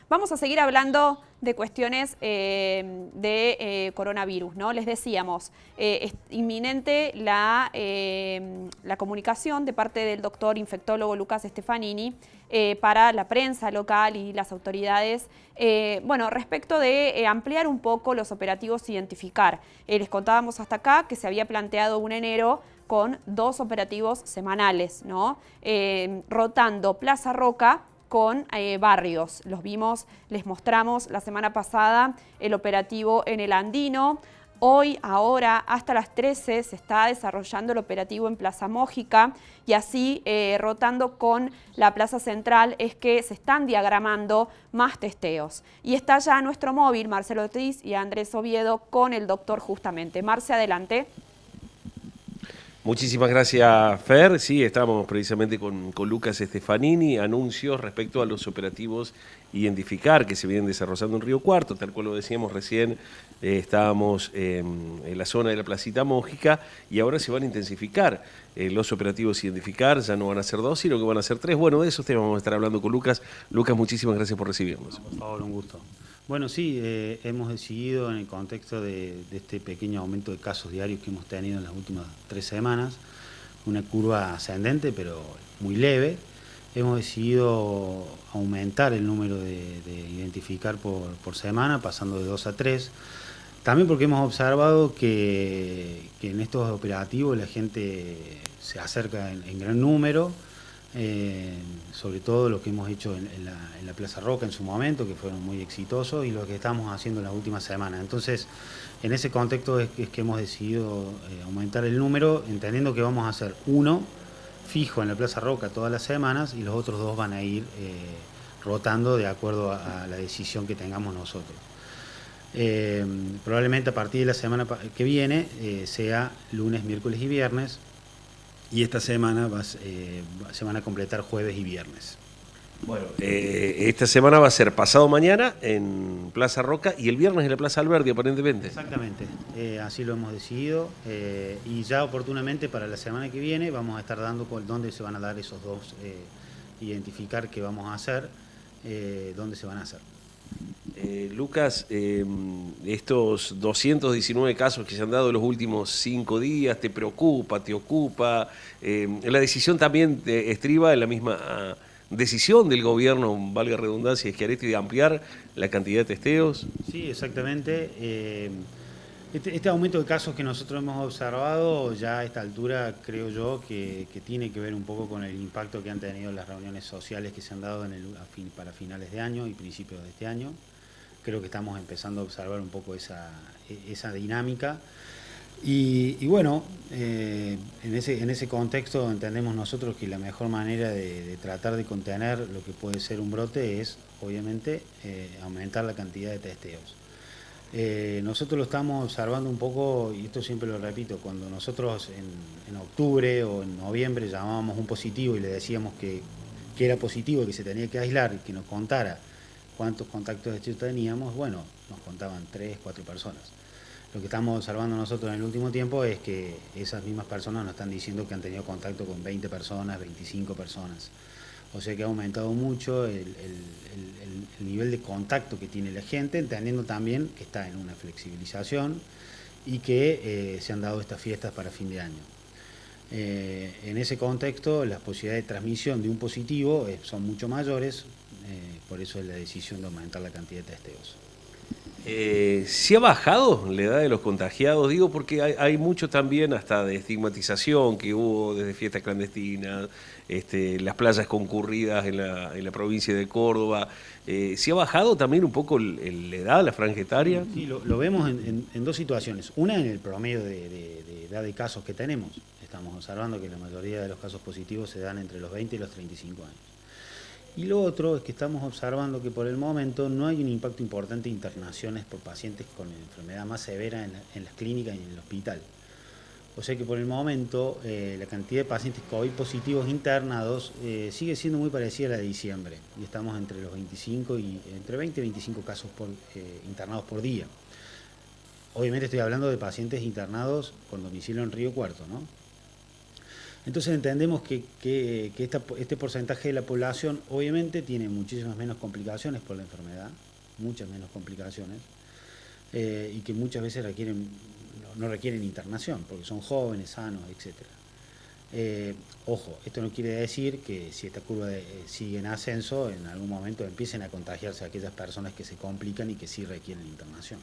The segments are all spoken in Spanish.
Vamos a seguir hablando de cuestiones de coronavirus, ¿no? Les decíamos, es inminente la comunicación de parte del doctor infectólogo Lucas Stefanini para la prensa local y las autoridades, bueno, respecto de ampliar un poco los operativos Identificar. Les contábamos hasta acá que se había planteado un enero con 2 operativos semanales, ¿no? Rotando Plaza Roca con barrios. Los vimos, les mostramos la semana pasada el operativo en el Andino. Hoy, ahora, hasta las 13 se está desarrollando el operativo en Plaza Mójica y así rotando con la Plaza Central es que se están diagramando más testeos. Y está ya nuestro móvil, Marcelo Ortiz y Andrés Oviedo, con el doctor justamente. Marce, adelante. Muchísimas gracias, Fer. Sí, estamos precisamente con Lucas Stefanini, anuncios respecto a los operativos Identificar que se vienen desarrollando en Río Cuarto, tal cual lo decíamos recién, estábamos en la zona de la Placita Mójica y ahora se van a intensificar los operativos Identificar, ya no van a ser 2, sino que van a ser 3. Bueno, de esos temas vamos a estar hablando con Lucas. Lucas, muchísimas gracias por recibirnos. Por favor, un gusto. Bueno, sí, hemos decidido en el contexto de este pequeño aumento de casos diarios que hemos tenido en las últimas 3 semanas, una curva ascendente pero muy leve, hemos decidido aumentar el número de Identificar por semana, pasando de 2 a 3, también porque hemos observado que en estos operativos la gente se acerca en gran número, sobre todo lo que hemos hecho en la Plaza Roca en su momento, que fueron muy exitosos, y lo que estamos haciendo en las últimas semanas. Entonces, en ese contexto es que hemos decidido aumentar el número, entendiendo que vamos a hacer uno fijo en la Plaza Roca todas las semanas y los otros 2 van a ir rotando de acuerdo a la decisión que tengamos nosotros. Probablemente a partir de la semana que viene sea lunes, miércoles y viernes, y esta semana se van a completar jueves y viernes. Bueno, esta semana va a ser pasado mañana en Plaza Roca y el viernes en la Plaza Alberdi, aparentemente. Exactamente, así lo hemos decidido y ya oportunamente para la semana que viene vamos a estar dando por dónde se van a dar esos 2 Identificar que vamos a hacer, dónde se van a hacer. Lucas, estos 219 casos que se han dado en los últimos 5 días, ¿te preocupa, te ocupa? La decisión también estriba en la misma decisión del gobierno, valga redundancia, Schiaretti, de ampliar la cantidad de testeos. Sí, exactamente. Este aumento de casos que nosotros hemos observado ya a esta altura creo yo que tiene que ver un poco con el impacto que han tenido las reuniones sociales que se han dado para finales de año y principios de este año. Creo que estamos empezando a observar un poco esa dinámica. Y bueno, en ese contexto entendemos nosotros que la mejor manera de tratar de contener lo que puede ser un brote es, obviamente, aumentar la cantidad de testeos. Nosotros lo estamos observando un poco, y esto siempre lo repito, cuando nosotros en octubre o en noviembre llamábamos un positivo y le decíamos que era positivo, que se tenía que aislar y que nos contara cuántos contactos estrechos teníamos, bueno, nos contaban 3, 4 personas. Lo que estamos observando nosotros en el último tiempo es que esas mismas personas nos están diciendo que han tenido contacto con 20 personas, 25 personas. O sea que ha aumentado mucho el nivel de contacto que tiene la gente, entendiendo también que está en una flexibilización y que se han dado estas fiestas para fin de año. En ese contexto, las posibilidades de transmisión de un positivo son mucho mayores, por eso es la decisión de aumentar la cantidad de testeos. ¿Se ha bajado la edad de los contagiados? Digo porque hay mucho también hasta de estigmatización que hubo desde fiestas clandestinas, las playas concurridas en la provincia de Córdoba. ¿Se ha bajado también un poco la edad, la franja etaria? Sí, lo vemos en 2 situaciones. Una, en el promedio de edad de casos que tenemos. Estamos observando que la mayoría de los casos positivos se dan entre los 20 y los 35 años. Y lo otro es que estamos observando que por el momento no hay un impacto importante de internaciones por pacientes con enfermedad más severa en las clínicas y en el hospital. O sea que por el momento la cantidad de pacientes COVID positivos internados sigue siendo muy parecida a la de diciembre. Y estamos entre los 20 y 25 casos internados por día. Obviamente estoy hablando de pacientes internados con domicilio en Río Cuarto, ¿no? Entonces entendemos que este porcentaje de la población obviamente tiene muchísimas menos complicaciones por la enfermedad, muchas menos complicaciones, y que muchas veces no requieren internación, porque son jóvenes, sanos, etc. Ojo, esto no quiere decir que si esta curva sigue en ascenso, en algún momento empiecen a contagiarse aquellas personas que se complican y que sí requieren internación.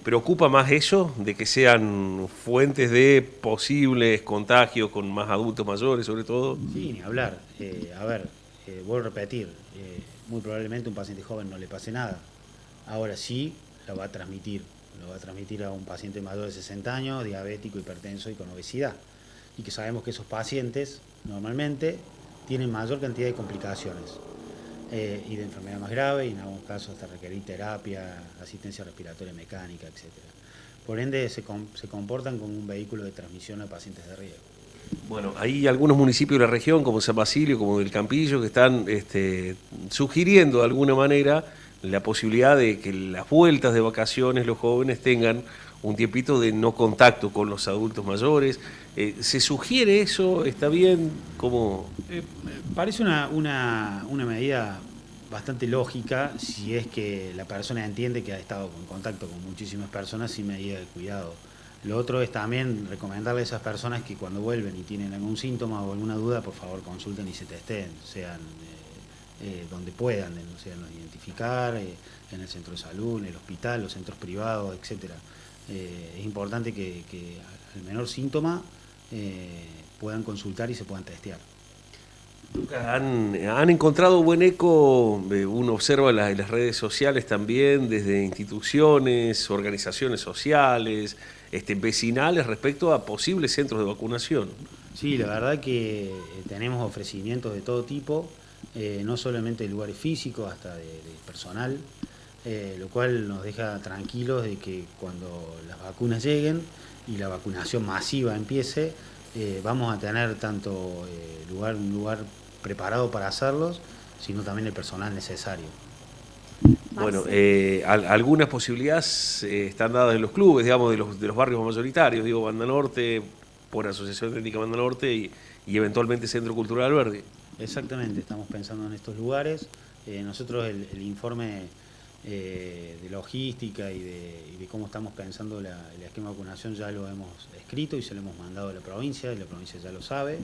¿Preocupa más eso, de que sean fuentes de posibles contagios con más adultos mayores, sobre todo? Sí, ni hablar. Vuelvo a repetir, muy probablemente a un paciente joven no le pase nada. Ahora sí, lo va a transmitir a un paciente mayor de 60 años, diabético, hipertenso y con obesidad. Y que sabemos que esos pacientes normalmente tienen mayor cantidad de complicaciones. Y de enfermedad más grave, y en algunos casos hasta requerir terapia, asistencia respiratoria mecánica, etc. Por ende, se comportan como un vehículo de transmisión a pacientes de riesgo. Bueno, hay algunos municipios de la región, como San Basilio, como del Campillo, que están sugiriendo de alguna manera la posibilidad de que las vueltas de vacaciones los jóvenes tengan un tiempito de no contacto con los adultos mayores. ¿Se sugiere eso? ¿Está bien? ¿Cómo? Parece una medida bastante lógica si es que la persona entiende que ha estado en contacto con muchísimas personas sin medida de cuidado. Lo otro es también recomendarle a esas personas que cuando vuelven y tienen algún síntoma o alguna duda, por favor consulten y se testen, sean donde puedan, sean identificar, en el centro de salud, en el hospital, los centros privados, etc. Es importante que al menor síntoma puedan consultar y se puedan testear. Han encontrado buen eco, uno observa en las redes sociales también, desde instituciones, organizaciones sociales, vecinales, respecto a posibles centros de vacunación. Sí, la verdad que tenemos ofrecimientos de todo tipo, no solamente de lugares físicos, hasta de personal, lo cual nos deja tranquilos de que cuando las vacunas lleguen y la vacunación masiva empiece, vamos a tener tanto un lugar preparado para hacerlos, sino también el personal necesario. Bueno, algunas posibilidades están dadas en los clubes, digamos, de los barrios mayoritarios, digo, Banda Norte, por Asociación Técnica Banda Norte y eventualmente Centro Cultural Alberdi. Exactamente, estamos pensando en estos lugares. Nosotros el informe de logística y de cómo estamos pensando el esquema de vacunación ya lo hemos escrito y se lo hemos mandado a la provincia, y la provincia ya lo sabe.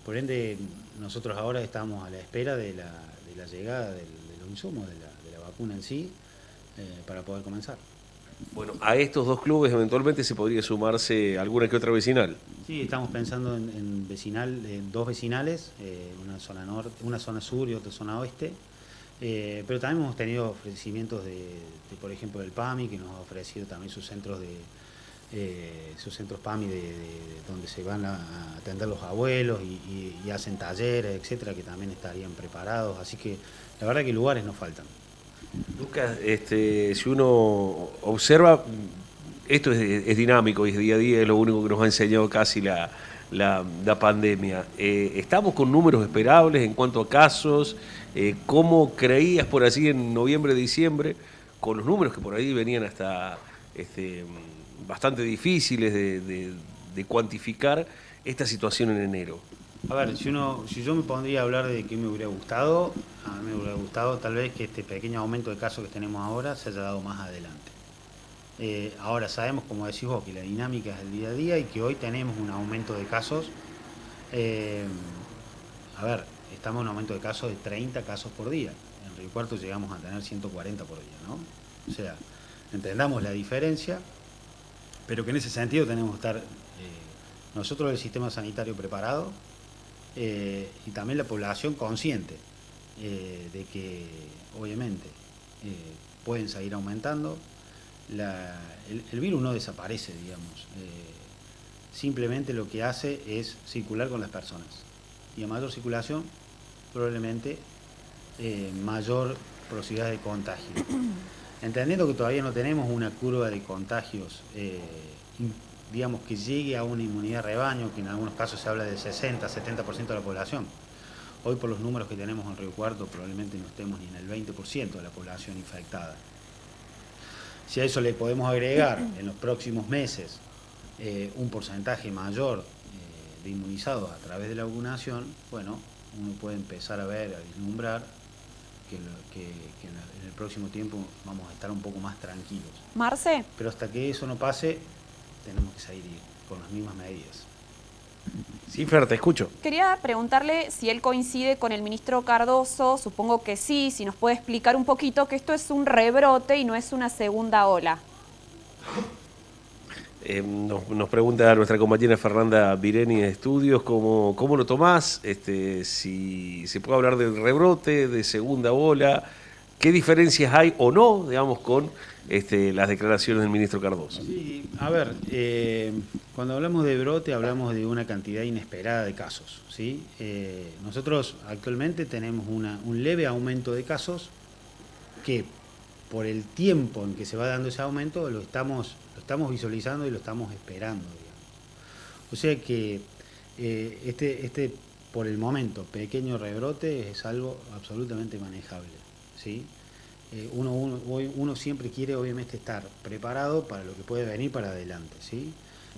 Por ende, nosotros ahora estamos a la espera de la llegada de los insumos, de la vacuna en sí, para poder comenzar. Bueno, a estos dos clubes eventualmente se podría sumarse alguna que otra vecinal. Sí, estamos pensando en dos vecinales, una zona norte, una zona sur y otra zona oeste. Pero también hemos tenido ofrecimientos por ejemplo, del PAMI, que nos ha ofrecido también sus centros PAMI donde se van a atender los abuelos y hacen talleres, etcétera, que también estarían preparados. Así que la verdad que lugares nos faltan. Lucas, si uno observa, esto es dinámico y es día a día, es lo único que nos ha enseñado casi la pandemia. ¿Estamos con números esperables en cuanto a casos? ¿Cómo creías por allí en noviembre, diciembre, con los números que por ahí venían hasta bastante difíciles de cuantificar, esta situación en enero? A ver, si yo me pondría a hablar de qué me hubiera gustado, a mí me hubiera gustado tal vez que este pequeño aumento de casos que tenemos ahora se haya dado más adelante. Ahora sabemos, como decís vos, que la dinámica es el día a día y que hoy tenemos un aumento de casos. Estamos en un aumento de casos de 30 casos por día. En Río Cuarto llegamos a tener 140 por día, ¿no? O sea, entendamos la diferencia, pero que en ese sentido tenemos que estar nosotros el sistema sanitario preparado y también la población consciente de que obviamente pueden seguir aumentando. El virus no desaparece, digamos. Simplemente lo que hace es circular con las personas. Y a mayor circulación, probablemente mayor posibilidad de contagio. Entendiendo que todavía no tenemos una curva de contagios, digamos, que llegue a una inmunidad rebaño, que en algunos casos se habla del 60-70% de la población. Hoy, por los números que tenemos en Río Cuarto, probablemente no estemos ni en el 20% de la población infectada. Si a eso le podemos agregar en los próximos meses un porcentaje mayor de inmunizados a través de la vacunación, bueno, uno puede empezar a ver, a vislumbrar que en el próximo tiempo vamos a estar un poco más tranquilos. Marce. Pero hasta que eso no pase, tenemos que seguir con las mismas medidas. Sí, Fer, te escucho. Quería preguntarle si él coincide con el ministro Cardoso, supongo que sí, si nos puede explicar un poquito que esto es un rebrote y no es una segunda ola. Nos pregunta nuestra compañera Fernanda Vireni de Estudios cómo lo tomás, si se puede hablar del rebrote, de segunda ola, qué diferencias hay o no, digamos, con las declaraciones del ministro Cardoso. Sí, a ver, cuando hablamos de brote hablamos de una cantidad inesperada de casos, ¿sí? Nosotros actualmente tenemos un leve aumento de casos que por el tiempo en que se va dando ese aumento lo estamos visualizando y lo estamos esperando, digamos. O sea que por el momento, pequeño rebrote es algo absolutamente manejable, ¿sí? Uno siempre quiere obviamente estar preparado para lo que puede venir para adelante, ¿sí?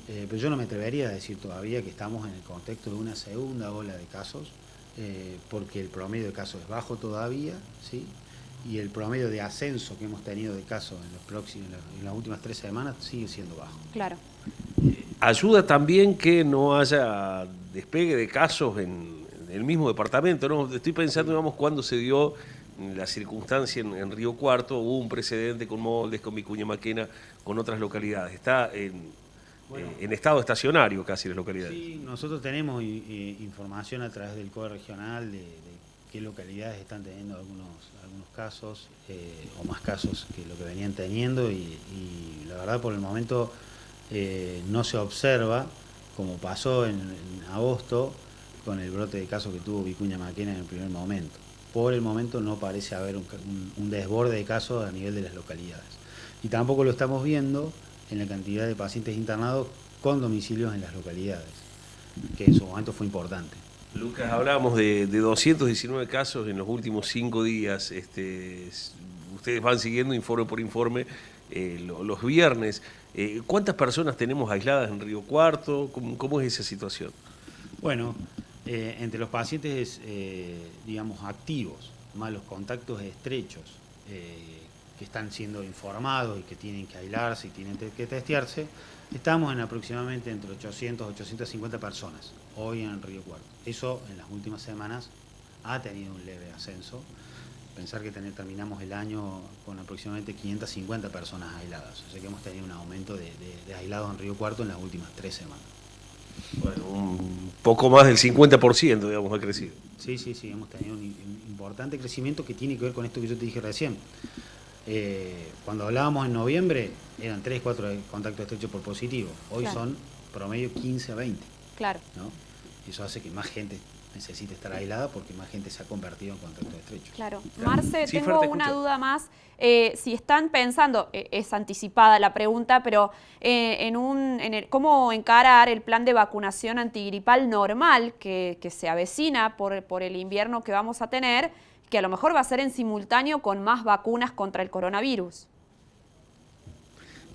Pero yo no me atrevería a decir todavía que estamos en el contexto de una segunda ola de casos, porque el promedio de casos es bajo todavía, ¿sí? Y el promedio de ascenso que hemos tenido de casos en las últimas 3 semanas sigue siendo bajo. Claro. Ayuda también que no haya despegue de casos en el mismo departamento, ¿no? Estoy pensando, digamos, cuando se dio la circunstancia en Río Cuarto, hubo un precedente con Moldes, con Vicuña Maquena, con otras localidades. Está en estado estacionario casi las localidades. Sí, nosotros tenemos información a través del COE regional de qué localidades están teniendo algunos casos o más casos que lo que venían teniendo y la verdad por el momento no se observa, como pasó en agosto con el brote de casos que tuvo Vicuña Maquena en el primer momento. Por el momento no parece haber un desborde de casos a nivel de las localidades. Y tampoco lo estamos viendo en la cantidad de pacientes internados con domicilios en las localidades, que en su momento fue importante. Lucas, hablábamos de 219 casos en los últimos 5 días. Ustedes van siguiendo informe por informe los viernes. ¿Cuántas personas tenemos aisladas en Río Cuarto? ¿Cómo es esa situación? Bueno, entre los pacientes, digamos, activos, más los contactos estrechos, que están siendo informados y que tienen que aislarse y tienen que testearse, estamos en aproximadamente entre 800 y 850 personas hoy en Río Cuarto. Eso en las últimas semanas ha tenido un leve ascenso. Pensar que terminamos el año con aproximadamente 550 personas aisladas. O sea que hemos tenido un aumento de aislados en Río Cuarto en las últimas 3 semanas. Bueno, un poco más del 50%, digamos, ha crecido. Sí, hemos tenido un importante crecimiento que tiene que ver con esto que yo te dije recién. Cuando hablábamos en noviembre eran 3, 4 contactos estrechos por positivo. Hoy claro, son promedio 15 a 20. Claro. ¿No? Eso hace que más gente necesite estar aislada porque más gente se ha convertido en contactos estrechos. Claro. Marce, sí, tengo una duda más. Si están pensando, es anticipada la pregunta, pero ¿cómo encarar el plan de vacunación antigripal normal que se avecina por el invierno que vamos a tener, que a lo mejor va a ser en simultáneo con más vacunas contra el coronavirus?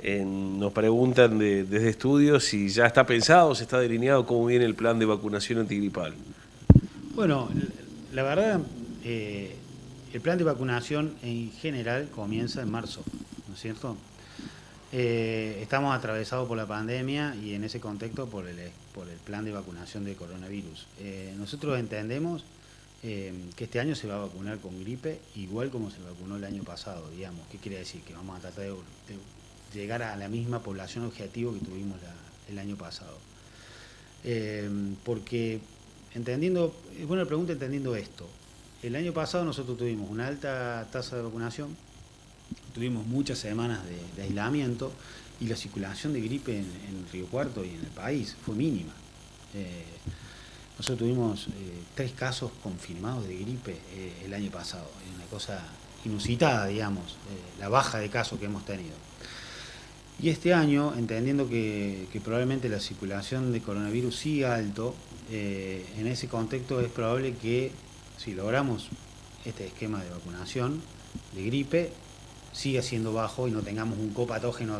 Nos preguntan desde Estudios si ya está pensado, se está delineado cómo viene el plan de vacunación antigripal. Bueno, la verdad, el plan de vacunación en general comienza en marzo, ¿no es cierto? Estamos atravesados por la pandemia y en ese contexto por el plan de vacunación de coronavirus. Nosotros entendemos que este año se va a vacunar con gripe igual como se vacunó el año pasado, digamos. ¿Qué quiere decir? Que vamos a tratar de llegar a la misma población objetivo que tuvimos el año pasado. Porque es buena pregunta entendiendo esto. El año pasado nosotros tuvimos una alta tasa de vacunación, tuvimos muchas semanas de aislamiento y la circulación de gripe en Río Cuarto y en el país fue mínima. Nosotros tuvimos 3 casos confirmados de gripe el año pasado. Es una cosa inusitada, digamos, la baja de casos que hemos tenido. Y este año, entendiendo que probablemente la circulación de coronavirus siga alto, en ese contexto es probable que si logramos este esquema de vacunación de gripe, siga siendo bajo y no tengamos un copatógeno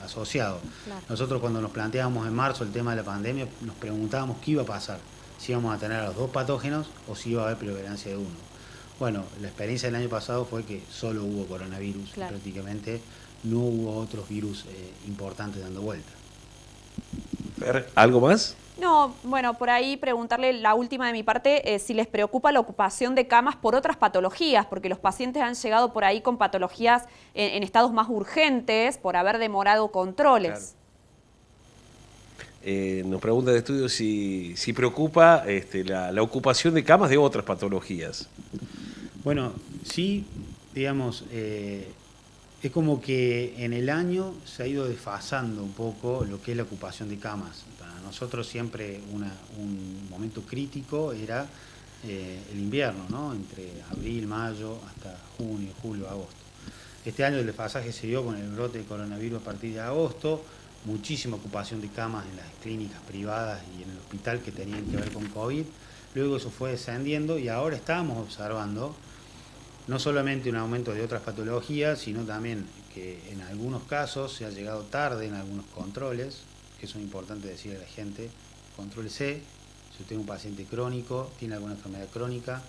asociado. Claro. Nosotros cuando nos planteábamos en marzo el tema de la pandemia, nos preguntábamos qué iba a pasar, si íbamos a tener a los dos patógenos o si iba a haber prevalencia de uno. Bueno, la experiencia del año pasado fue que solo hubo coronavirus, claro. prácticamente no hubo otros virus importantes dando vuelta. Fer, ¿algo más? No, bueno, por ahí preguntarle la última de mi parte, si les preocupa la ocupación de camas por otras patologías, porque los pacientes han llegado por ahí con patologías en estados más urgentes por haber demorado controles. Claro. Nos pregunta de estudio si preocupa la ocupación de camas de otras patologías. Bueno, sí, digamos, es como que en el año se ha ido desfasando un poco lo que es la ocupación de camas. Para nosotros siempre un momento crítico era el invierno, ¿no? Entre abril, mayo, hasta junio, julio, agosto. Este año el desfasaje se dio con el brote de coronavirus a partir de agosto, muchísima ocupación de camas en las clínicas privadas y en el hospital que tenían que ver con COVID. Luego eso fue descendiendo y ahora estamos observando no solamente un aumento de otras patologías, sino también que en algunos casos se ha llegado tarde en algunos controles, que eso es importante decirle a la gente, contrólese, si usted es un paciente crónico, tiene alguna enfermedad crónica,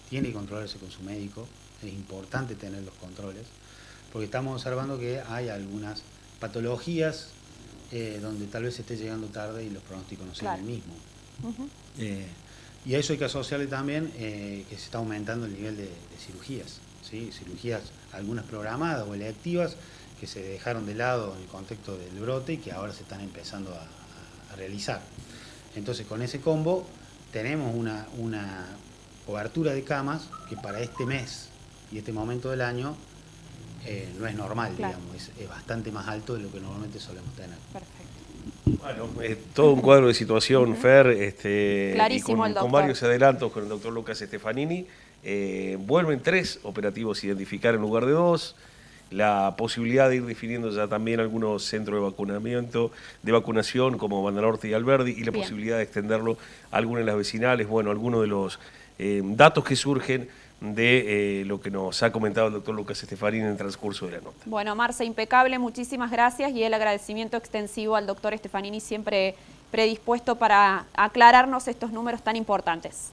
tiene que controlarse con su médico, es importante tener los controles, porque estamos observando que hay algunas patologías donde tal vez se esté llegando tarde y los pronósticos no sean el mismo. Y a eso hay que asociarle también que se está aumentando el nivel de cirugías, ¿sí? Cirugías, algunas programadas o electivas, que se dejaron de lado en el contexto del brote y que ahora se están empezando a realizar. Entonces, con ese combo tenemos una cobertura de camas que para este mes y este momento del año no es normal, claro. Digamos, es bastante más alto de lo que normalmente solemos tener. Perfecto. Bueno, todo un cuadro de situación, Fer, Clarísimo, y con varios adelantos con el doctor Lucas Stefanini. Vuelven 3 operativos a identificar en lugar de 2. La posibilidad de ir definiendo ya también algunos centros de vacunación como Banda Norte y Alberdi, y la posibilidad de extenderlo a algunas de las vecinales. Bueno, algunos de los datos que surgen de lo que nos ha comentado el doctor Lucas Stefanini en el transcurso de la nota. Bueno, Marce, impecable, muchísimas gracias, y el agradecimiento extensivo al doctor Stefanini, siempre predispuesto para aclararnos estos números tan importantes.